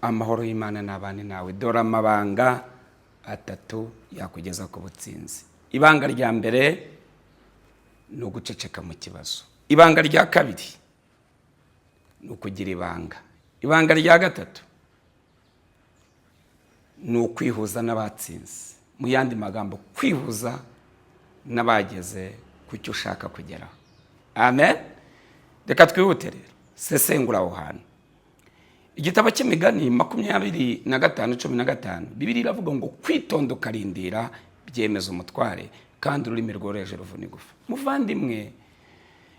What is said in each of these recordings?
amahoro y'Imana n'abane nawe. Dore amabanga atatu yakugeza ku butsinzi. Ibanga rya mbere ni uguceceka mu kibazo. Ibanga rya kabiri ni ukugira ibanga. Ibanga rya gatatu ni ukwihuza n'abatsinze. Mu yandi magambo, kwihuza n'abageze ku cyo ushaka kugeraho. Amen. Reka twihute rero sesengura aho hantu. Igitabo cy'Imigani 25:15 Bibiliya iravuga ngo kwitonda ukarindira byemeza umutware kandi ururimi rworoheje ruvuna igufa. Muvandimwe,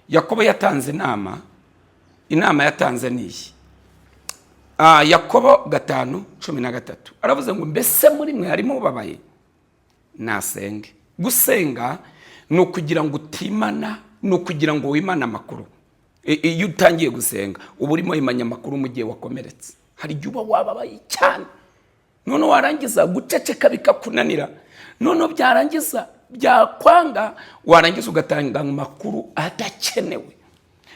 Yakobo yatanze inama yatanze niyi. Yakobo 5:13 aravuze ngo mbese muri mwe harimo ubabaye nasenge. Gusenga ni ukugira ngo utimana, ni ukugira ngo wimane amakuru. Iyo utangiye gusenga uba urimo imanya amakuru mu gihe wakomeretse. Hari igihe uba wababaye cyane, none warangiza guceceka bikakunanira, none byarangiza byakwanga, warangiza ugatanga amakuru adakenewe.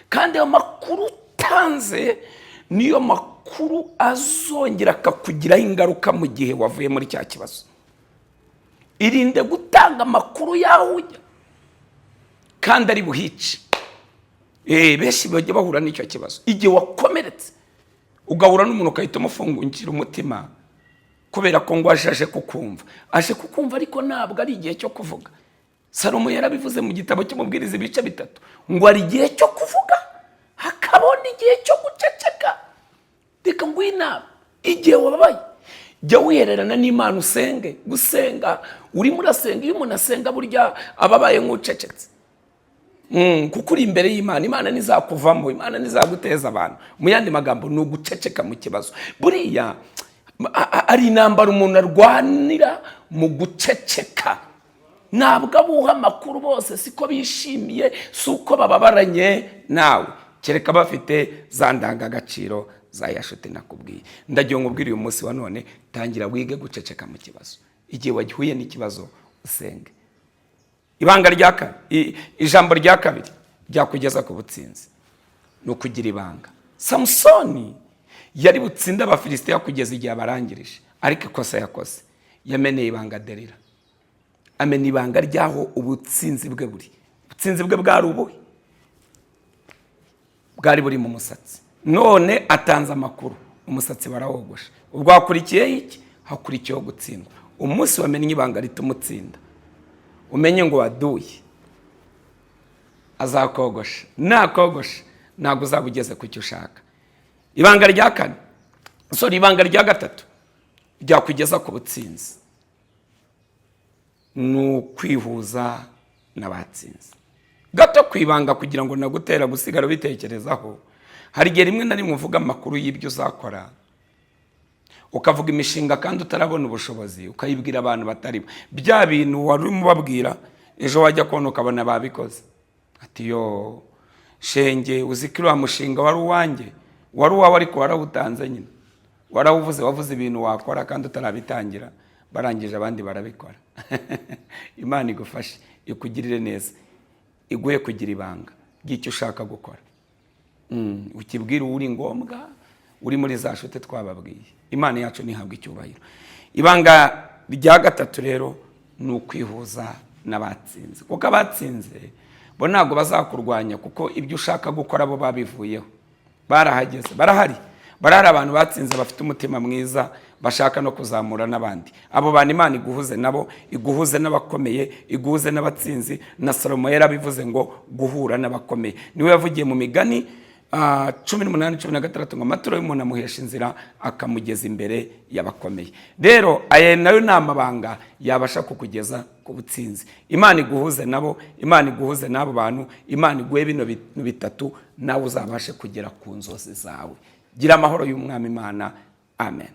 Kandi ayo makuru utanze niyo makuru azongera akakugiraho ingaruka mu gihe wavuye muri cya kibazo. Irinde gutanga amakuru yawe ujya kandi ari buhice. Benshi bajya bahura n'icyo kibazo. Igihe wakomeretse ugahura n'umuntu ukahita umufungukira umutima kubera ko ngo aje kukumva ariko ntabwo ari igihe cyo kuvuga. Salomo yarabivuze mu gitabo cy'Umubwiriza 3 ngo ari igihe cyo kuvuga hakabona igihe cyo guceceka. Reka ngwina igihe wababaye jya wihererana n'Imana usenge. Gusenga urimo urasenga, iyo umuntu asenga burya ababaye nk'ucecetse. Kuko uri imbere y'Imana, Imana nizakuvamo, Imana nizaguteza abantu. Mu yandi magambo ni uguceceka mu kibazo. Buriya ari intambara umuntu arwanira mu guceceka. Ntabwo abuha amakuru bose siko bishimiye, suko bababaranye nawe, kereka bafite za ndangagaciro za yashuti nakubwiye. Ndagiye nkubwira uyu munsi wa none, tangira wige guceceka mu kibazo. Igihe wagihuye n'ikibazo usenge. Ibanga rya kabiri, ijambo rya kabiri ryakugeza ku butsinzi ni ukugira ibanga. Samusoni yari butsinda Abafilisitiya kugeza igihe abarangirije, ariko ikosa yakoze yameneye ibanga Delila. Amena ibanga ryaho ubutsinzi bwe buri. Ubutsinzi bwe bwari ubuhe? Bwari buri mu musatsi. None atanze amakuru, umusatsi barawogosha. Ubwo hakurikiyeho iki? Hakurikiyeho gutsindwa. Umunsi wamenye ibanga ritumutsinda, umenye ngo waduye azakogosha. Nakogosha ntabwo uzabugeze ku cyo ushaka. Ibanga rya kane, ibanga rya gatatu ryakugeza ku butsinzi ni ukwihuza n'abatsinzi. Gato kwibanga kugira ngo nagutera gusigara bitekerezaho. Hari igihe rimwe na rimwe uvuga amakuru y'ibyo uzakora, ukavuga imishinga kandi utarabona ubushobozi, ukayibwira abantu batari bya bintu wari umubabwira, ejo wajya kubona ukabona babikoze. Ati yo shenge, uzikira wa mushinga wari uwanjye, wari uwawe ariko warawutanze nyine, wavuze ibintu wakora kandi utarabitangira, barangije abandi barabikora. Imana igufashe, ikugirire neza, iguye kugira ibanga ry'icyo ushaka gukora. Ukibwira uri ngombwa, uri muri za nshuti twababwiye. Imana yacu nihabwa icyubahiro. Ibanga rya gatatu rero ni ukwihuza n'abatsinze. Kuko abatsinze bo ntabwo bazakurwanya, kuko ibyo ushaka gukora bo babivuyeho, barahageze, barahari abantu batsinze bafite umutima mwiza, bashaka no kuzamura n'abandi. Abo bantu Imana iguhuze nabo, iguhuze n'abakomeye, iguhuze n'abatsinzi. Na Salomo yarabivuze ngo guhura n'abakomeye. Niwe yavugiye mu Migani 18:16 ngo amaturo y'umuntu amuhesha inzira akamugeza imbere y'abakomeye. Rero aya nayo ni amabanga yabasha kukugeza ku butsinzi. Imana iguhuze nabo, Imana iguhuze n'abo bantu, Imana iguhe bino bitatu, nawe uzabashe kugera ku nzozi zawe. Gira amahoro y'Umwami Imana. Amen.